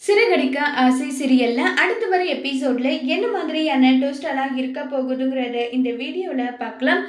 சிறகடிக்க ஆசை சீரியல்ல அடுத்து வர எபிசோட்ல என்ன மாதிரியான ட்விஸ்ட் எல்லாம் இருக்க போகுதுங்கிறத இந்த வீடியோல பார்க்கலாம்.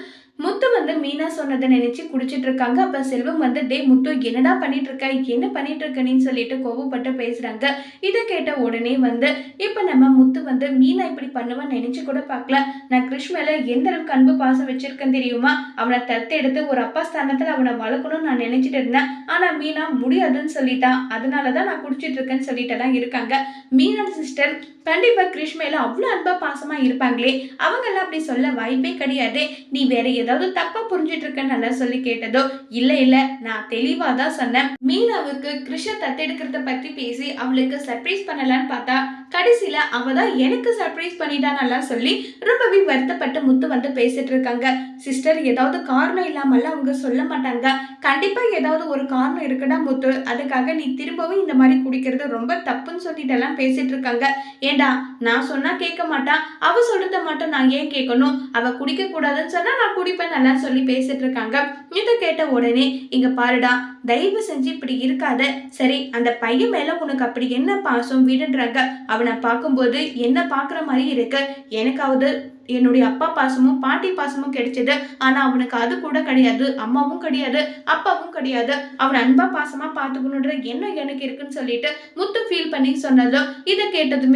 முத்து வந்து மீனா சொன்னதை நினைச்சு குடிச்சிட்டு இருக்காங்க. அப்ப செல்வம் வந்து டே முத்து என்னடா பண்ணிட்டு இருக்க, என்ன பண்ணிட்டு இருக்கன்னு சொல்லிட்டு கோவப்பட்டு பேசுறாங்க. இதை கேட்ட உடனே வந்து இப்ப நம்ம முத்து வந்து மீனா இப்படி பண்ணுவான்னு நினைச்சு கூட பார்க்கல. நான் கிருஷ் மேல எந்த அளவுக்கு அன்பு பாசம் வச்சிருக்கேன் தெரியுமா, அவனை தத்தெடுத்து ஒரு அப்பா ஸ்தானத்துல அவனை வளர்க்கணும்னு நான் நினைச்சிட்டு இருந்தேன். ஆனா மீனா முடியாதுன்னு சொல்லிட்டா, அதனாலதான் நான் குடிச்சிட்டு இருக்கேன்னு சொல்லிட்டு தான் இருக்காங்க. மீனா சிஸ்டர் கண்டிப்பா கிருஷ் மேல அவ்வளவு அன்பா பாசமா இருப்பாங்களே, அவங்க எல்லாம் அப்படி சொல்ல வாய்ப்பே கிடையாது. நீ வேற ஏதாவது தப்பா புரிஞ்சிட்டு இருக்கன்னு நல்லா சொல்லி கேட்டதோ, இல்ல இல்ல நான் தெளிவா தான் சொன்னேன். மீனாவுக்கு கிருஷ தத்தெடுக்கிறத பத்தி பேசி அவளுக்கு சர்ப்ரைஸ் பண்ணலான்னு பார்த்தா கடைசியில அவ தான் எனக்கு சர்ப்ரைஸ் பண்ணிட்டான்னு சொல்லி ரொம்பவே வருத்தப்பட்டு முத்து வந்து பேசிட்டு இருக்காங்க. சிஸ்டர் ஏதாவது காரணம் இல்லாமல்லாம் அவங்க சொல்ல மாட்டாங்க. கண்டிப்பா ஏதாவது ஒரு காரணம் இருக்குடா முத்து, அதுக்காக நீ திரும்பவும் இந்த மாதிரி குடிக்கிறது ரொம்ப தப்புன்னு சொல்லிட்டு எல்லாம் பேசிட்டு இருக்காங்க. ஏண்டா நான் சொன்னா கேட்க மாட்டான், அவ சொல்றத மட்டும் நான் ஏன் கேட்கணும், அவ குடிக்க கூடாதுன்னு சொன்னா நான் குடிப்பேன் நல்லா சொல்லி பேசிட்டு இருக்காங்க. இதை கேட்ட உடனே இங்க பாருடா, தயவு செஞ்சு இப்படி இருக்காத. சரி அந்த பையன் மேல உனக்கு அப்படி என்ன பாசம் விடுன்றாங்க, அவனை பார்க்கும்போது என்ன பாக்குற மாதிரி இருக்கு, எனக்காவது என்னுடைய அப்பா பாசமும் பாட்டி பாசமும் கிடைச்சது. ஆனா அவனுக்கு அது கூட கிடையாது, அம்மாவும் கிடையாது அப்பாவும் கிடையாது. அவன் அன்பா பாசமா பாத்துக்கணுன்ற என்ன எனக்கு இருக்குன்னு சொல்லிட்டு முத்து ஃபீல் பண்ணி சொன்னதும் இதை கேட்டதுமே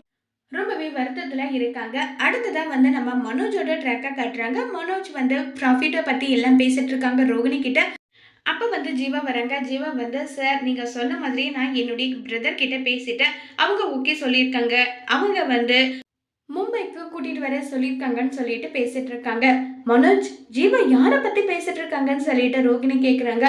ரொம்பவே வருத்தத்துல இருக்காங்க. அடுத்ததான் வந்து நம்ம மனோஜோட ட்ராக்கை காட்டுறாங்க. மனோஜ் வந்து ப்ராஃபிட்டை பத்தி எல்லாம் பேசிட்டு இருக்காங்க ரோகிணி கிட்ட. அப்ப வந்து ஜீவா வராங்க. ஜீவா வந்து சார் நீங்க சொன்ன மாதிரி நான் என்னுடைய பிரதர் கிட்ட பேசிட்டேன், அவங்க ஓகே சொல்லியிருக்காங்க, அவங்க வந்து மும்பைக்கு கூட்டிட்டு வர சொல்லியிருக்காங்கன்னு சொல்லிட்டு பேசிட்டு இருக்காங்க. மனோஜ் ஜீவா யாரை பத்தி பேசிட்டு இருக்காங்கன்னு சொல்லிட்டு ரோகிணி கேக்குறாங்க.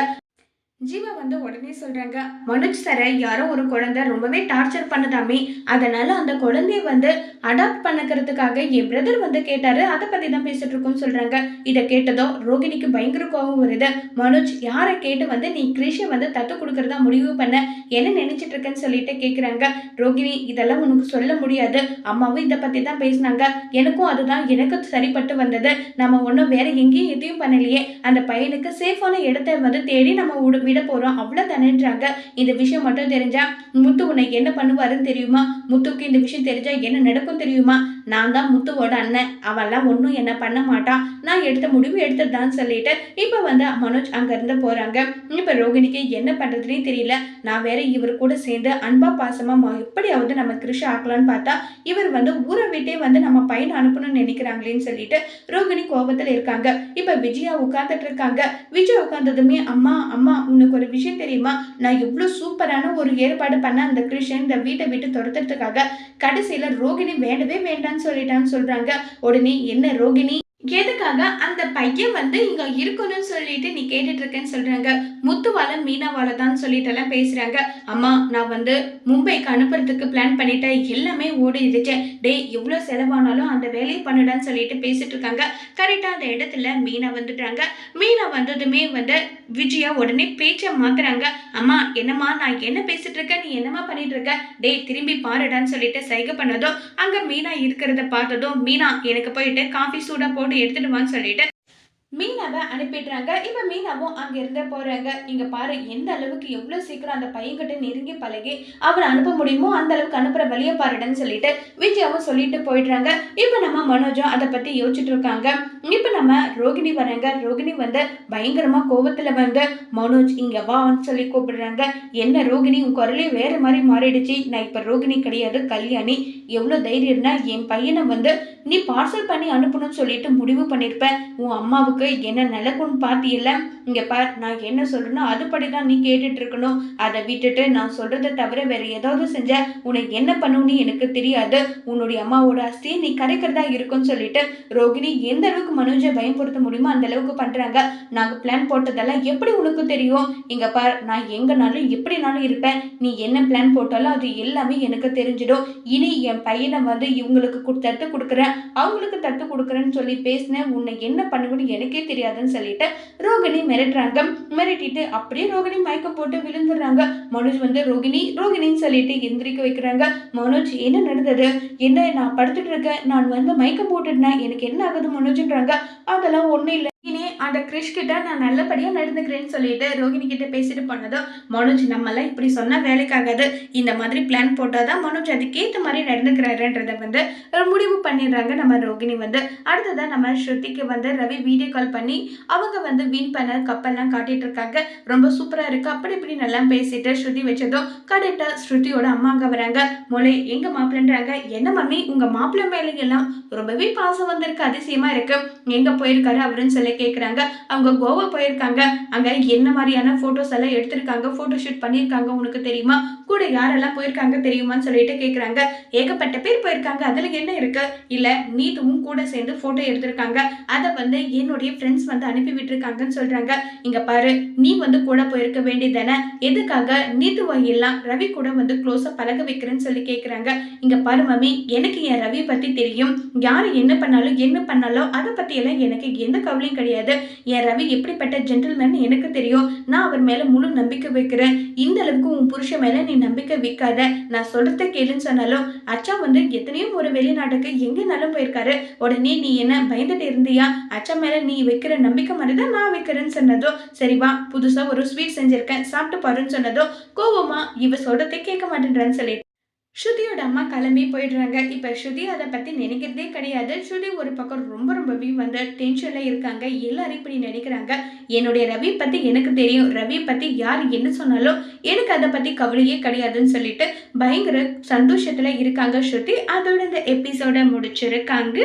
ஜீவா வந்து உடனே சொல்றாங்க, மனோஜ் சாரை யாரோ ஒரு குழந்தை ரொம்பவே டார்ச்சர் பண்ணுதாமே, அதனால அந்த குழந்தைய வந்து அடாப்ட் பண்ணிக்கிறதுக்காக என் பிரதர் வந்து கேட்டாரு, அதை பத்தி தான் பேசிட்டு இருக்கோம்னு சொல்றாங்க. இதை கேட்டதும் ரோகிணிக்கு பயங்கர கோபம் வருது. மனோஜ் யாரை கேட்டு வந்து நீ கிருஷை வந்து தத்து கொடுக்கறதா முடிவு பண்ண, என்ன நினைச்சிட்டு இருக்கேன்னு சொல்லிட்டு கேக்குறாங்க. ரோகிணி இதெல்லாம் உனக்கு சொல்ல முடியாது, அம்மாவும் இதை பத்தி தான் பேசினாங்க, எனக்கும் அதுதான் எனக்கு சரிப்பட்டு வந்தது, நம்ம ஒன்றும் வேற எங்கேயும் எதையும் பண்ணலையே, அந்த பையனுக்கு சேஃபான இடத்தை வந்து தேடி நம்ம விட போறோம் அவ்வளவுதானேன்றாங்க. இந்த விஷயம் மட்டும் தெரிஞ்சா முத்து உன்னை என்ன பண்ணுவாருன்னு தெரியுமா, முத்துக்கு இந்த விஷயம் தெரிஞ்சா என்ன நடக்கும் தெரியுமா, நான் தான் முத்துவோட அண்ணன், அவெல்லாம் ஒன்றும் என்ன பண்ண மாட்டான், நான் எடுத்த முடிவு எடுத்ததான்னு சொல்லிட்டு இப்ப வந்து மனோஜ் அங்க இருந்து போறாங்க. இப்ப ரோகிணிக்கு என்ன பண்றதுனே தெரியல. நான் வேற இவர் கூட சேர்ந்து அன்பா பாசமா எப்படியாவது நம்ம கிருஷ ஆக்கலான்னு பார்த்தா இவர் வந்து ஊரை விட்டே வந்து நம்ம பையனை அனுப்பணும்னு நினைக்கிறாங்களேன்னு சொல்லிட்டு ரோகிணி கோபத்துல இருக்காங்க. இப்ப விஜயா உட்கார்ந்துட்டு இருக்காங்க. விஜய் உட்கார்ந்ததுமே அம்மா அம்மா உனக்கு ஒரு விஷயம் தெரியுமா, நான் எவ்வளவு சூப்பரான ஒரு ஏற்பாடு பண்ண அந்த கிருஷ்ணன் இந்த வீட்டை விட்டு துரத்துறதுக்காக, கடைசியில ரோகிணி வேண்டவே வேண்டான்னு சொல்லிட்டான்னு சொல்றாங்க. உடனே என்ன ரோகிணி எதுக்காக அந்த பையன் வந்து இங்க இருக்கணும்னு சொல்லிட்டு நீ கேட்டுட்டு இருக்கேன்னு சொல்றாங்க. முத்துவால மீனாவால தான் சொல்லிட்டு எல்லாம் பேசுறாங்க. அம்மா நான் வந்து மும்பைக்கு அனுப்புறதுக்கு பிளான் பண்ணிட்டேன், எல்லாமே ஓடிடுச்சு, டே எவ்வளவு செலவானாலும் அந்த வேலையை பண்ணுடான்னு சொல்லிட்டு பேசிட்டு இருக்காங்க. கரெக்டா அந்த இடத்துல மீனா வந்துட்டாங்க. மீனா வந்ததுமே வந்து விஜயா உடனே பேச்ச மாத்துறாங்க. அம்மா என்னம்மா நான் என்ன பேசிட்டு இருக்கேன், நீ என்னம்மா பண்ணிட்டு இருக்க, டே திரும்பி பாருடான்னு சொல்லிட்டு சைகை பண்ணதும் அங்க மீனா இருக்கிறத பார்த்ததும் மீனா எனக்கு போயிட்டு காஃபி சூடா போட்டு எடுத்துட்டு வான்னு சொல்லிட்டு மீனாவை அனுப்பிடுறாங்க. இப்ப மீனாவும் அங்க இருந்து போறாங்க. இங்க பாரு எந்த அளவுக்கு எவ்வளவு சீக்கிரம் அந்த பையன்கிட்ட நெருங்கி பழகி அவனை அனுப்ப முடியுமோ அந்த அளவுக்கு அனுப்புற வழிய பாருடன்னு சொல்லிட்டு விஜயாவும் சொல்லிட்டு போயிடுறாங்க. இப்ப நம்ம மனோஜும் அதை பத்தி யோசிச்சுட்டு இருக்காங்க. இப்ப நம்ம ரோகிணி வராங்க. ரோகிணி வந்து பயங்கரமா கோபத்துல வந்து மனோஜ் இங்க வான்னு சொல்லி கூப்பிடுறாங்க. என்ன ரோகிணி உன் குரலே வேற மாதிரி மாறிடுச்சு, நான் இப்ப ரோகிணி கிடையாது கல்யாணி, எவ்வளவு தைரியம்னா என் பையனை வந்து நீ பார்சல் பண்ணி அனுப்பணும்னு சொல்லிட்டு முடிவு பண்ணிருப்ப, உன் அம்மாவுக்கு என்ன நடக்கும்னு பாத்தியில்ல, இங்க பார் நான் என்ன சொல்றேனோ அதுபடிதான் நீ கேட்டுட்டு இருக்கணும், அதை விட்டுட்டு நான் சொல்றதை தவிர வேற ஏதாவது செஞ்ச உனக்கு என்ன பண்ணுன்னு எனக்கு தெரியாது, உன்னுடைய அம்மாவோட அஸ்தியை நீ கரைக்கிறதா இருக்கும்னு சொல்லிட்டு ரோகிணி எந்த அளவுக்கு மனோஜை பயன்படுத்த முடியுமோ அந்த அளவுக்கு பண்றாங்க. நாங்க பிளான் போட்டதெல்லாம் எப்படி உனக்கு தெரியும், இங்க பார் நான் எங்கனாலும் எப்படினாலும் இருப்பேன், நீ என்ன பிளான் போட்டாலும் அது எல்லாமே எனக்கு தெரிஞ்சிடும், இனி என் பையனை வந்து இவங்களுக்கு தத்து கொடுக்குறேன் அவங்களுக்கு தத்து கொடுக்குறேன்னு சொல்லி பேசினேன், உன்னை என்ன பண்ணுவேன்னு எனக்கே தெரியாதுன்னு சொல்லிட்டு ரோகிணி மிரட்டுறாங்க. மிரட்டிட்டு அப்படியே ரோகிணி மயக்கம் போட்டு விழுந்துடுறாங்க. மனோஜ் வந்து ரோகிணி ரோகிணின்னு சொல்லிட்டு எந்திரிக்க வைக்கிறாங்க. மனோஜ் என்ன நடந்தது, என்ன நான் படுத்துட்டு இருக்கேன், நான் வந்து மயக்கம் போட்டுட்டேன், எனக்கு என்ன ஆகுது மனோஜ்ன்றாங்க. அதெல்லாம் ஒண்ணும் இல்லை, இனி அந்த கிறிஷ் கிட்ட நான் நல்லபடியா நடந்துக்கிறேன்னு சொல்லிட்டு ரோகிணி கிட்ட பேசிட்டு போனதும், மனோஜ் நம்மலாம் இப்படி சொன்னா வேலைக்காகாது, இந்த மாதிரி பிளான் போட்டாதான் மனோஜ் அதுக்கேத்த மாதிரி நடந்துக்கிறாருன்றத வந்து முடிவு பண்ணிடுறாங்க நம்ம ரோகிணி வந்து. அடுத்ததான் நம்ம ஸ்ருதிக்கு வந்து ரவி வீடியோ கால் பண்ணி அவங்க வந்து வின் பண்ண கப்பெல்லாம் காட்டிட்டு இருக்காங்க. ரொம்ப சூப்பரா இருக்கு அப்படி இப்படி நல்லா பேசிட்டு ஸ்ருதி வச்சதும் கரெக்டா ஸ்ருதியோட அம்மா அங்க வராங்க. மொழி எங்க மாப்பிள்ளன்றாங்க. என்ன மம்மி உங்க மாப்பிள்ளை மேல எல்லாம் ரொம்பவே பாசம் வந்திருக்கு, அதிசயமா இருக்கு, எங்க போயிருக்காரு அவருன்னு சொல்லி கேக்குறாங்க. அவங்க கோவா போயிருக்காங்க, அங்க என்ன மாதிரியான போட்டோஸ் எல்லாம் எடுத்திருக்காங்க, போட்டோ ஷூட் பண்ணிருக்காங்க உனக்கு தெரியுமா, கூட யாரெல்லாம் போயிருக்காங்க தெரியுமான்னு சொல்லிட்டு கேக்குறாங்க. ஏகப்பட்ட பேர் போயிருக்காங்க, அதுல என்ன இருக்கு, இல்ல நீத்துவும் கூட சேர்ந்து போட்டோ எடுத்திருக்காங்க, அதை வந்து என்னுடைய ஃப்ரெண்ட்ஸ் வந்து அனுப்பி விட்டுருக்காங்கன்னு சொல்றாங்க. இங்க பாரு, நீ வந்து கூட போயிருக்க வேண்டியதானே, எதுக்காக நீத்துவ எல்லாம் ரவி கூட வந்து க்ளோஸா பழக வைக்கிறேன்னு சொல்லி கேக்குறாங்க. இங்க பாரு மம்மி, எனக்கு என் ரவி பத்தி தெரியும், யாரு என்ன பண்ணாலும் அதை பத்தி எல்லாம் எனக்கு எந்த கவலையும் கிடையாது. என் ரவி எப்படிப்பட்ட ஜென்டில்மேன் எனக்கு தெரியும், நான் அவர் மேல முழு நம்பிக்கை வைக்கிறேன். இந்த அளவுக்கு உன் புருஷன் மேல நீ நம்பிக்கை வைக்காத, நான் சொல்றத கேளுன்னு சொன்னாலும் அச்சா வந்து எத்தனையோ ஒரு வெளிநாட்டுக்கு எங்கனாலும் போயிருக்காரு, உடனே நீ என்ன பயந்துட்டு இருந்தியா, அச்சா மேல நீ வைக்கிற நம்பிக்கை மாதிரிதான் நான் வைக்கிறேன்னு சொன்னதும், சரி வா புதுசா ஒரு ஸ்வீட் செஞ்சிருக்கேன் சாப்பிட்டு பாருன்னு சொன்னதும் கோவமா இவ சொல்றதை கேட்க மாட்டேன்றான்னு சொல்லி ஸ்ருதியோட அம்மா கிளம்பி போயிடுறாங்க. இப்ப ஸ்ருதி அதை பத்தி நினைக்கிறதே கிடையாது. ஸ்ருதி ஒரு பக்கம் ரொம்பவே வந்து டென்ஷன்ல இருக்காங்க. எல்லாரும் இப்படி நினைக்கிறாங்க, என்னுடைய ரவி பத்தி எனக்கு தெரியும், ரவி பத்தி யார் என்ன சொன்னாலும் எனக்கு அதை பத்தி கவலையே கிடையாதுன்னு சொல்லிட்டு பயங்கர சந்தோஷத்துல இருக்காங்க ஸ்ருதி. அதோட இந்த எபிசோட முடிச்சிருக்காங்க.